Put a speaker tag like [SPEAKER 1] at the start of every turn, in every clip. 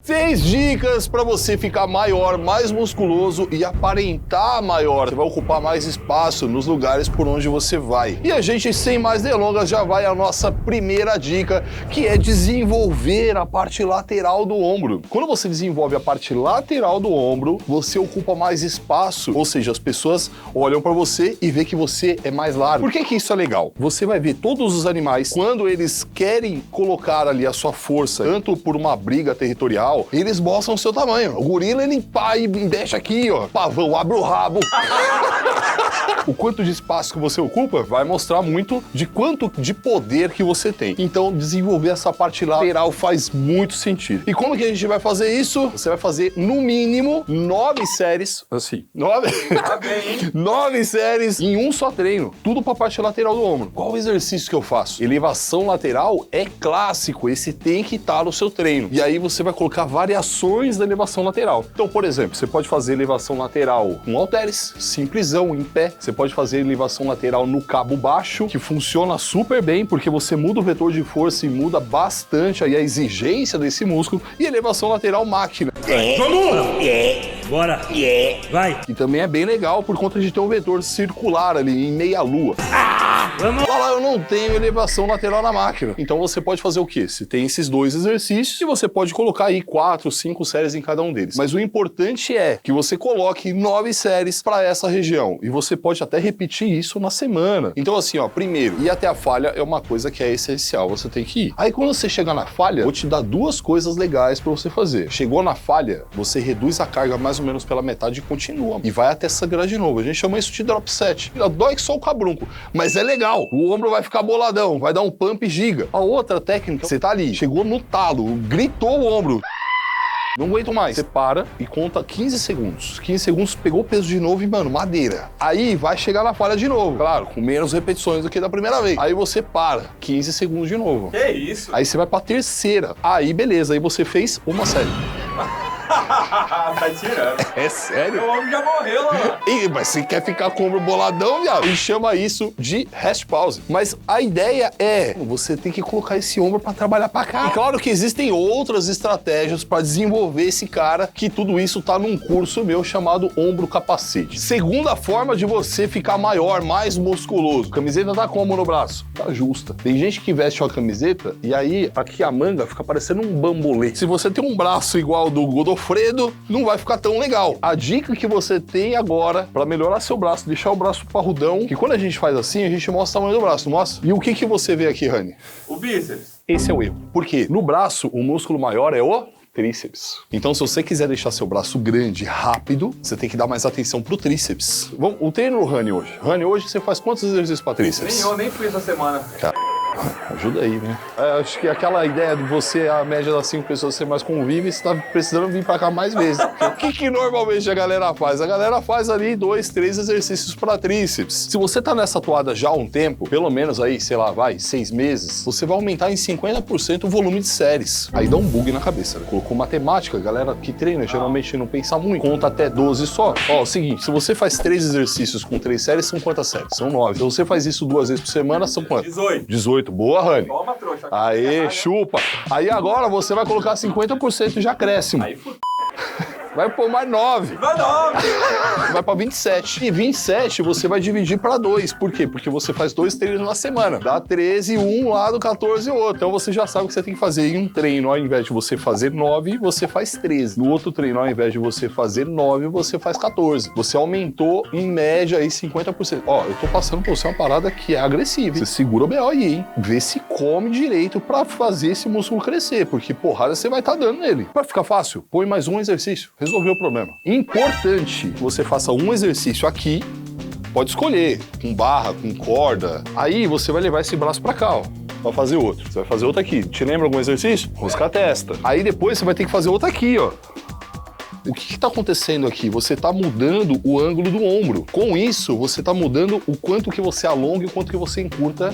[SPEAKER 1] 6 dicas para você ficar maior, mais musculoso e aparentar maior. Você vai ocupar mais espaço nos lugares por onde você vai. E a gente, sem mais delongas, já vai à nossa primeira dica, que é desenvolver a parte lateral do ombro. Quando você desenvolve a parte lateral do ombro, você ocupa mais espaço, ou seja, as pessoas olham para você e vê que você é mais largo. Por que isso é legal? Você vai ver todos os animais, quando eles querem colocar ali a sua força, tanto por uma briga territorial, eles mostram o seu tamanho. O gorila, ele pá, e deixa aqui, ó. Pavão, abre o rabo. O quanto de espaço que você ocupa vai mostrar muito de quanto de poder que você tem. Então, desenvolver essa parte lateral faz muito sentido. E como que a gente vai fazer isso? Você vai fazer, no mínimo, 9 séries, assim, 9 séries em um só treino. Tudo pra parte lateral do ombro. Qual o exercício que eu faço? Elevação lateral é clássico, esse tem que estar no seu treino. E aí você vai colocar variações da elevação lateral. Então, por exemplo, você pode fazer elevação lateral com halteres, simplesão, em pé. Você pode fazer elevação lateral no cabo baixo, que funciona super bem, porque você muda o vetor de força e muda bastante aí a exigência desse músculo. E elevação lateral máquina.
[SPEAKER 2] Vamos! Bora! Vai!
[SPEAKER 1] E também é bem legal por conta de ter um vetor circular ali, em meia lua.
[SPEAKER 2] Vamos!
[SPEAKER 1] Olha lá, eu não tenho elevação lateral na máquina. Então você pode fazer o quê? Você tem esses 2 exercícios e você pode colocar aí 4, 5 séries em cada um deles. Mas o importante é que você coloque 9 séries para essa região. E você pode até repetir isso na semana. Então assim, ó, primeiro, ir até a falha é uma coisa que é essencial, você tem que ir. Aí quando você chegar na falha, vou te dar 2 coisas legais para você fazer. Chegou na falha, você reduz a carga mais ou menos pela metade e continua. E vai até sangrar de novo. A gente chama isso de drop set. Dói que só o cabrunco, mas é legal. O ombro vai ficar boladão, vai dar um pump giga. A outra técnica, você tá ali, chegou no talo, gritou o ombro. Não aguento mais. Você para e conta 15 segundos. 15 segundos, pegou o peso de novo e, mano, madeira. Aí vai chegar na falha de novo. Claro, com menos repetições do que da primeira vez. Aí você para, 15 segundos de novo.
[SPEAKER 2] Que isso?
[SPEAKER 1] Aí você vai pra terceira. Aí, beleza, aí você fez uma série.
[SPEAKER 2] Tá tirando.
[SPEAKER 1] É sério?
[SPEAKER 2] O homem já morreu, mano.
[SPEAKER 1] Ih, mas você quer ficar com o ombro boladão, viado? E chama isso de rest pause. Mas a ideia é, você tem que colocar esse ombro pra trabalhar pra cá. E claro que existem outras estratégias pra desenvolver esse cara, que tudo isso tá num curso meu chamado Ombro Capacete. Segunda forma de você ficar maior, mais musculoso. Camiseta tá como no braço? Tá justa. Tem gente que veste uma camiseta e aí aqui a manga fica parecendo um bambolê. Se você tem um braço igual do Godofredo, não vai ficar tão legal. A dica que você tem agora pra melhorar seu braço, deixar o braço parrudão, que quando a gente faz assim, a gente mostra o tamanho do braço, não mostra? E o que você vê aqui, Rani?
[SPEAKER 2] O bíceps.
[SPEAKER 1] Esse é o erro. Por quê? No braço, o músculo maior é o tríceps. Então, se você quiser deixar seu braço grande, rápido, você tem que dar mais atenção pro tríceps. Vamos, o treino do Rani hoje. Rani, hoje você faz quantos exercícios pra tríceps?
[SPEAKER 2] Nem fui essa semana.
[SPEAKER 1] Ajuda aí, né? Acho que aquela ideia de você, a média das 5 pessoas, você mais convive, você tá precisando vir pra cá mais vezes. O que normalmente a galera faz? A galera faz ali 2, 3 exercícios pra tríceps. Se você tá nessa toada já há um tempo, pelo menos aí, sei lá, 6 meses, você vai aumentar em 50% o volume de séries. Aí dá um bug na cabeça, né? Colocou matemática, a galera que treina geralmente não pensa muito, conta até 12 só. Ó, é o seguinte, se você faz 3 exercícios com 3 séries, são quantas séries? São 9. Se você faz isso 2 vezes por semana, são quantas? 18. Boa, Rani.
[SPEAKER 2] Toma, trouxa.
[SPEAKER 1] Aê, chupa. Aí agora você vai colocar 50% de acréscimo.
[SPEAKER 2] Aí fudeu.
[SPEAKER 1] Vai pôr mais 9.
[SPEAKER 2] Vai não.
[SPEAKER 1] Vai pra 27. E 27 você vai dividir pra 2. Por quê? Porque você faz 2 treinos na semana. Dá 13, um lado, 14 e outro. Então você já sabe o que você tem que fazer. Em um treino, ao invés de você fazer 9, você faz 13. No outro treino, ao invés de você fazer 9, você faz 14. Você aumentou, em média, aí 50%. Ó, eu tô passando por você uma parada que é agressiva. Você segura o BO aí, hein? Vê se come direito pra fazer esse músculo crescer. Porque porrada você vai estar dando nele. Pra ficar fácil, põe mais um exercício. Resolveu o problema. Importante que você faça um exercício aqui, pode escolher, com barra, com corda. Aí você vai levar esse braço pra cá, ó, pra fazer outro. Você vai fazer outro aqui. Te lembra algum exercício? Rosca a testa. Aí depois você vai ter que fazer outro aqui, ó. O que está acontecendo aqui? Você está mudando o ângulo do ombro. Com isso, você está mudando o quanto que você alonga e o quanto que você encurta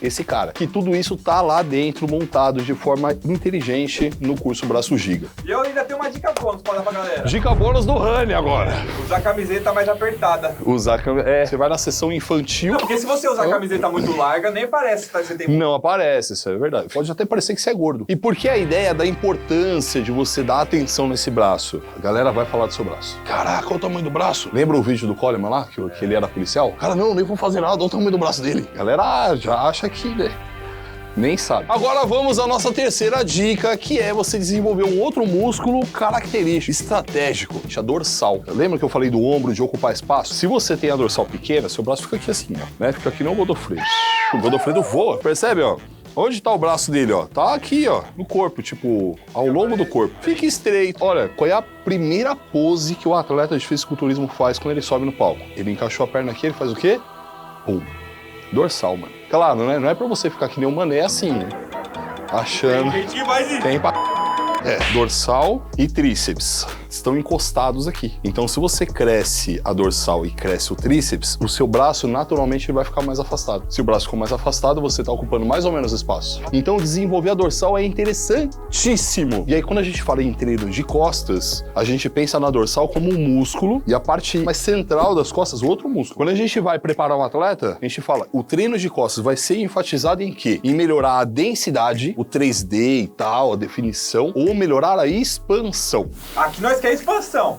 [SPEAKER 1] esse cara. Que tudo isso tá lá dentro, montado de forma inteligente no curso Braço Giga.
[SPEAKER 2] E eu ainda tenho uma dica bônus pra dar pra galera.
[SPEAKER 1] Dica bônus do Rani agora.
[SPEAKER 2] Usar a camiseta mais apertada.
[SPEAKER 1] Você vai na sessão infantil.
[SPEAKER 2] Não, porque se você usar a camiseta muito larga, nem parece que você tem...
[SPEAKER 1] Não aparece, isso é verdade. Pode até parecer que você é gordo. E por que a ideia da importância de você dar atenção nesse braço? A galera vai falar do seu braço. Caraca, olha o tamanho do braço. Lembra o vídeo do Coleman lá, que ele era policial? Cara, não, nem vou fazer nada, olha o tamanho do braço dele. A galera já acha que, né? Nem sabe. Agora vamos à nossa terceira dica, que é você desenvolver um outro músculo característico, estratégico, a dorsal. Lembra que eu falei do ombro, de ocupar espaço? Se você tem a dorsal pequena, seu braço fica aqui assim, ó, né? Fica aqui no Godofredo. O Godofredo voa, percebe, ó? Onde tá o braço dele, ó? Tá aqui, ó, no corpo, tipo, ao longo do corpo. Fica estreito. Olha, qual é a primeira pose que o atleta de fisiculturismo faz quando ele sobe no palco? Ele encaixou a perna aqui, ele faz o quê? Pum. Dorsal, mano. Claro, né? Não é pra você ficar que nem um mané, é assim, né? Achando...
[SPEAKER 2] Tem gente que faz isso.
[SPEAKER 1] Tem pra... dorsal e tríceps estão encostados aqui. Então, se você cresce a dorsal e cresce o tríceps, o seu braço naturalmente vai ficar mais afastado. Se o braço ficou mais afastado, você tá ocupando mais ou menos espaço. Então, desenvolver a dorsal é interessantíssimo. E aí, quando a gente fala em treino de costas, a gente pensa na dorsal como um músculo e a parte mais central das costas, outro músculo. Quando a gente vai preparar um atleta, a gente fala, o treino de costas vai ser enfatizado em quê? Em melhorar a densidade, o 3D e tal, a definição, ou melhorar a expansão.
[SPEAKER 2] Aqui nós queremos expansão.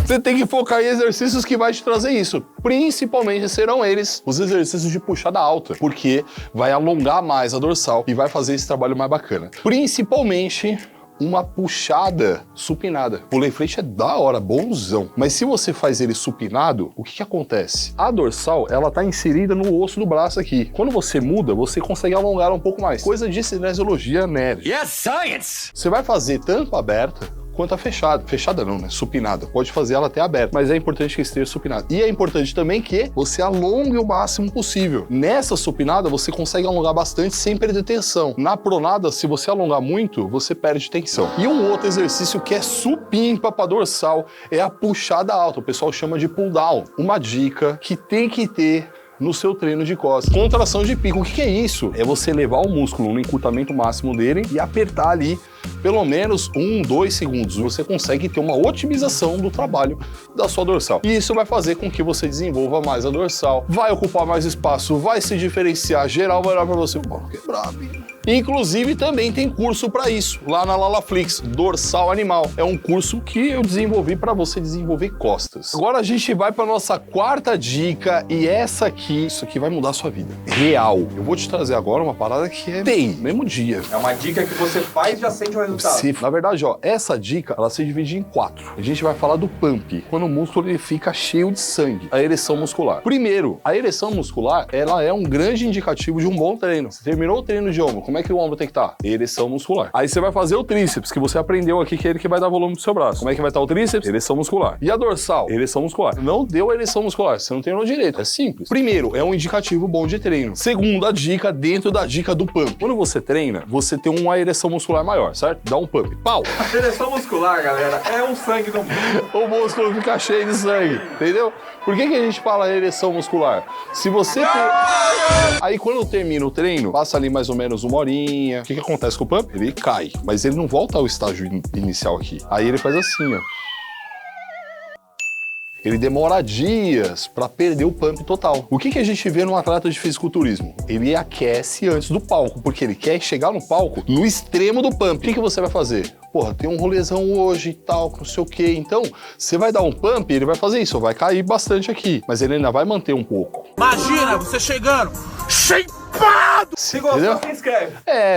[SPEAKER 1] Você tem que focar em exercícios que vai te trazer isso. Principalmente serão eles os exercícios de puxada alta, porque vai alongar mais a dorsal e vai fazer esse trabalho mais bacana. Principalmente uma puxada supinada. Pulei frente é da hora, bonzão. Mas se você faz ele supinado, o que acontece? A dorsal, ela tá inserida no osso do braço aqui. Quando você muda, você consegue alongar um pouco mais. Coisa de cinesiologia nerd.
[SPEAKER 3] Yes, science!
[SPEAKER 1] Você vai fazer tanto aberta quanto a fechada. Fechada não, né? Supinada. Pode fazer ela até aberta, mas é importante que esteja supinada. E é importante também que você alongue o máximo possível. Nessa supinada, você consegue alongar bastante sem perder tensão. Na pronada, se você alongar muito, você perde tensão. E um outro exercício que é supimpa pra dorsal é a puxada alta. O pessoal chama de pull down. Uma dica que tem que ter no seu treino de costas. Contração de pico. O que é isso? É você levar o músculo no encurtamento máximo dele e apertar ali pelo menos 1, 2 segundos. Você consegue ter uma otimização do trabalho da sua dorsal. E isso vai fazer com que você desenvolva mais a dorsal, vai ocupar mais espaço, vai se diferenciar, geral vai olhar pra você, mano, que brabo, hein? Inclusive, também tem curso para isso, lá na Lalaflix, Dorsal Animal. É um curso que eu desenvolvi para você desenvolver costas. Agora a gente vai para nossa quarta dica e essa aqui, isso aqui vai mudar a sua vida. Real. Eu vou te trazer agora uma parada que é mesmo dia.
[SPEAKER 2] É uma dica que você faz e já sente o resultado.
[SPEAKER 1] Na verdade, ó, essa dica, ela se divide em 4. A gente vai falar do pump, quando o músculo ele fica cheio de sangue, a ereção muscular. Primeiro, a ereção muscular, ela é um grande indicativo de um bom treino. Você terminou o treino de ombro, como é que o ombro tem que estar? Ereção muscular. Aí você vai fazer o tríceps, que você aprendeu aqui, que é ele que vai dar volume pro seu braço. Como é que vai estar o tríceps? Ereção muscular. E a dorsal? Ereção muscular. Não deu a ereção muscular, você não treinou direito. É simples. Primeiro, é um indicativo bom de treino. Segunda dica, dentro da dica do pump. Quando você treina, você tem uma ereção muscular maior, certo? Dá um pump. Pau!
[SPEAKER 2] A ereção muscular, galera, é um sangue no músculo.
[SPEAKER 1] O músculo fica cheio de sangue, entendeu? Por que a gente fala ereção muscular? Se você tem... Aí quando termina o treino, passa ali mais ou menos uma horinha. O que acontece com o pump? Ele cai, mas ele não volta ao estágio inicial aqui. Aí ele faz assim, ó. Ele demora dias para perder o pump total. O que a gente vê num atleta de fisiculturismo? Ele aquece antes do palco, porque ele quer chegar no palco no extremo do pump. O que você vai fazer? Porra, tem um rolezão hoje e tal, não sei o quê. Então, você vai dar um pump, ele vai fazer isso, vai cair bastante aqui, mas ele ainda vai manter um pouco.
[SPEAKER 3] Imagina você chegando, shapeado!
[SPEAKER 2] Se gostou, se inscreve.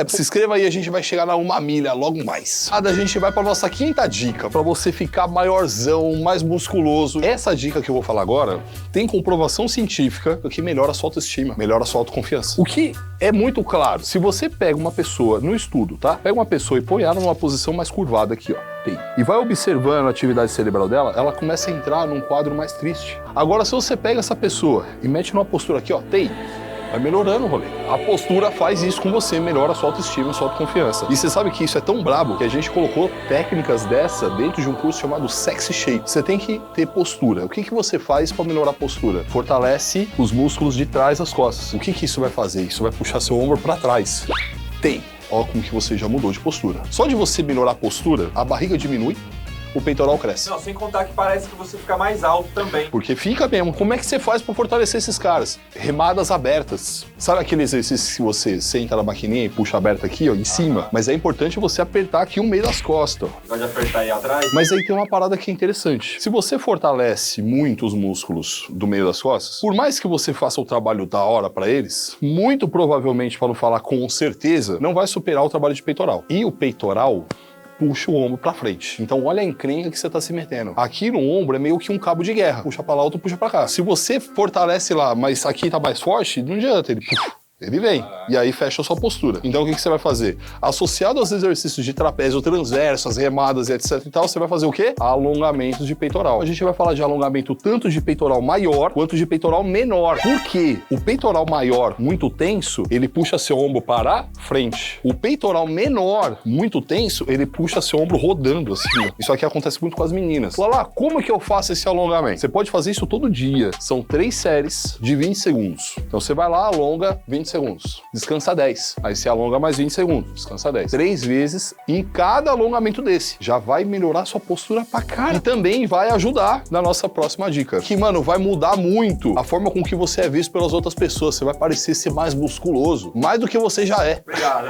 [SPEAKER 1] Se inscreva aí, a gente vai chegar na 1 milha logo mais. A gente vai pra nossa quinta dica, pra você ficar maiorzão, mais musculoso. Essa dica que eu vou falar agora tem comprovação científica que melhora a sua autoestima, melhora a sua autoconfiança. O que é muito claro, se você pega uma pessoa no estudo, tá? Pega uma pessoa e põe ela numa posição mais curvada aqui, ó. E vai observando a atividade cerebral dela, ela começa a entrar num quadro mais triste. Agora, se você pega essa pessoa e mete numa postura aqui, ó, vai melhorando o rolê. A postura faz isso com você, melhora a sua autoestima, a sua autoconfiança. E você sabe que isso é tão brabo que a gente colocou técnicas dessa dentro de um curso chamado Sexy Shape. Você tem que ter postura. O que você faz para melhorar a postura? Fortalece os músculos de trás das costas. O que isso vai fazer? Isso vai puxar seu ombro para trás. Ó como que você já mudou de postura. Só de você melhorar a postura, a barriga diminui, o peitoral cresce.
[SPEAKER 2] Não, sem contar que parece que você fica mais alto também.
[SPEAKER 1] Porque fica mesmo. Como é que você faz pra fortalecer esses caras? Remadas abertas. Sabe aquele exercício que você senta na maquininha e puxa aberta aqui, ó, em cima? Mas é importante você apertar aqui o meio das costas.
[SPEAKER 2] Pode apertar aí atrás.
[SPEAKER 1] Mas aí tem uma parada que é interessante. Se você fortalece muito os músculos do meio das costas, por mais que você faça o trabalho da hora pra eles, muito provavelmente, para não falar com certeza, não vai superar o trabalho de peitoral. E o peitoral puxa o ombro pra frente. Então olha a encrenca que você tá se metendo. Aqui no ombro é meio que um cabo de guerra. Puxa pra lá, outro puxa pra cá. Se você fortalece lá, mas aqui tá mais forte, não adianta, ele vem. E aí fecha a sua postura. Então o que você vai fazer? Associado aos exercícios de trapézio transverso, as remadas e etc e tal, você vai fazer o quê? Alongamentos de peitoral. A gente vai falar de alongamento tanto de peitoral maior quanto de peitoral menor. Por quê? O peitoral maior, muito tenso, ele puxa seu ombro para frente. O peitoral menor, muito tenso, ele puxa seu ombro rodando assim. Isso aqui acontece muito com as meninas. Lá, como que eu faço esse alongamento? Você pode fazer isso todo dia. São 3 séries de 20 segundos. Então você vai lá, alonga 20 segundos. Descansa 10. Aí você alonga mais 20 segundos. Descansa 10. 3 vezes em cada alongamento desse. Já vai melhorar sua postura pra cara. E também vai ajudar na nossa próxima dica. Que, mano, vai mudar muito a forma com que você é visto pelas outras pessoas. Você vai parecer ser mais musculoso. Mais do que você já é.
[SPEAKER 2] Obrigado.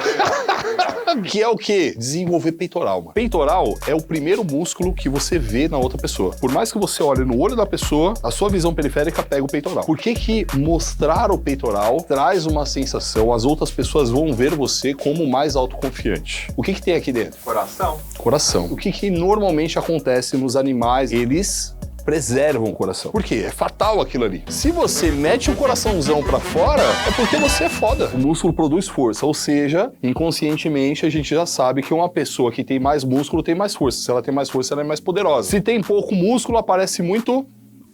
[SPEAKER 1] Que é o quê? Desenvolver peitoral, mano. Peitoral é o primeiro músculo que você vê na outra pessoa. Por mais que você olhe no olho da pessoa, a sua visão periférica pega o peitoral. Por que mostrar o peitoral traz uma sensação, as outras pessoas vão ver você como mais autoconfiante? O que tem aqui dentro?
[SPEAKER 2] Coração.
[SPEAKER 1] Coração. O que normalmente acontece nos animais? Eles preservam o coração. Por quê? É fatal aquilo ali. Se você mete o coraçãozão pra fora, é porque você é foda. O músculo produz força, ou seja, inconscientemente a gente já sabe que uma pessoa que tem mais músculo tem mais força. Se ela tem mais força, ela é mais poderosa. Se tem pouco músculo, aparece muito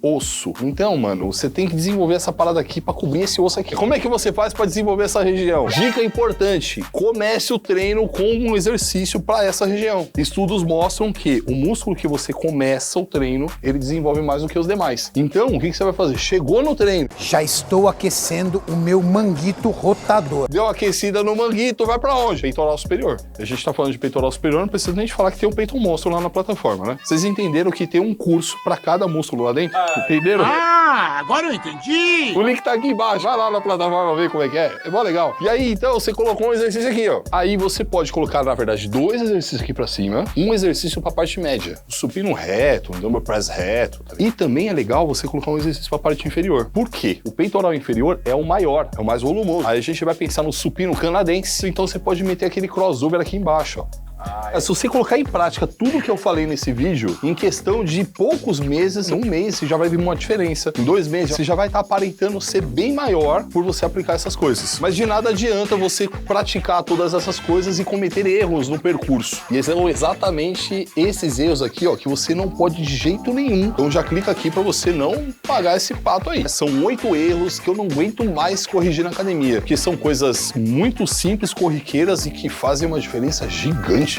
[SPEAKER 1] osso. Então, mano, você tem que desenvolver essa parada aqui pra cobrir esse osso aqui. Como é que você faz pra desenvolver essa região? Dica importante, comece o treino com um exercício pra essa região. Estudos mostram que o músculo que você começa o treino, ele desenvolve mais do que os demais. Então, o que você vai fazer? Chegou no treino.
[SPEAKER 4] Já estou aquecendo o meu manguito rotador.
[SPEAKER 1] Deu uma aquecida no manguito, vai pra onde? Peitoral superior. A gente tá falando de peitoral superior, não precisa nem de falar que tem um peito monstro lá na plataforma, né? Vocês entenderam que tem um curso pra cada músculo lá dentro? Entenderam?
[SPEAKER 3] Ah, agora eu entendi!
[SPEAKER 1] O link tá aqui embaixo, vai lá na plataforma ver como é que é. É mó legal. E aí, então, você colocou um exercício aqui, ó. Aí você pode colocar, na verdade, 2 exercícios aqui pra cima, um exercício pra parte média. O supino reto, um dumbbell press reto. Tá? E também é legal você colocar um exercício pra parte inferior. Por quê? O peitoral inferior é o maior, é o mais volumoso. Aí a gente vai pensar no supino canadense, então você pode meter aquele crossover aqui embaixo, ó. Se você colocar em prática tudo que eu falei nesse vídeo, em questão de poucos meses, em 1 mês, você já vai ver uma diferença. Em 2 meses, você já vai estar aparentando ser bem maior por você aplicar essas coisas. Mas de nada adianta você praticar todas essas coisas e cometer erros no percurso. E são exatamente esses erros aqui, ó, que você não pode de jeito nenhum. Então já clica aqui pra você não pagar esse pato aí. São 8 erros que eu não aguento mais corrigir na academia, que são coisas muito simples, corriqueiras e que fazem uma diferença gigante.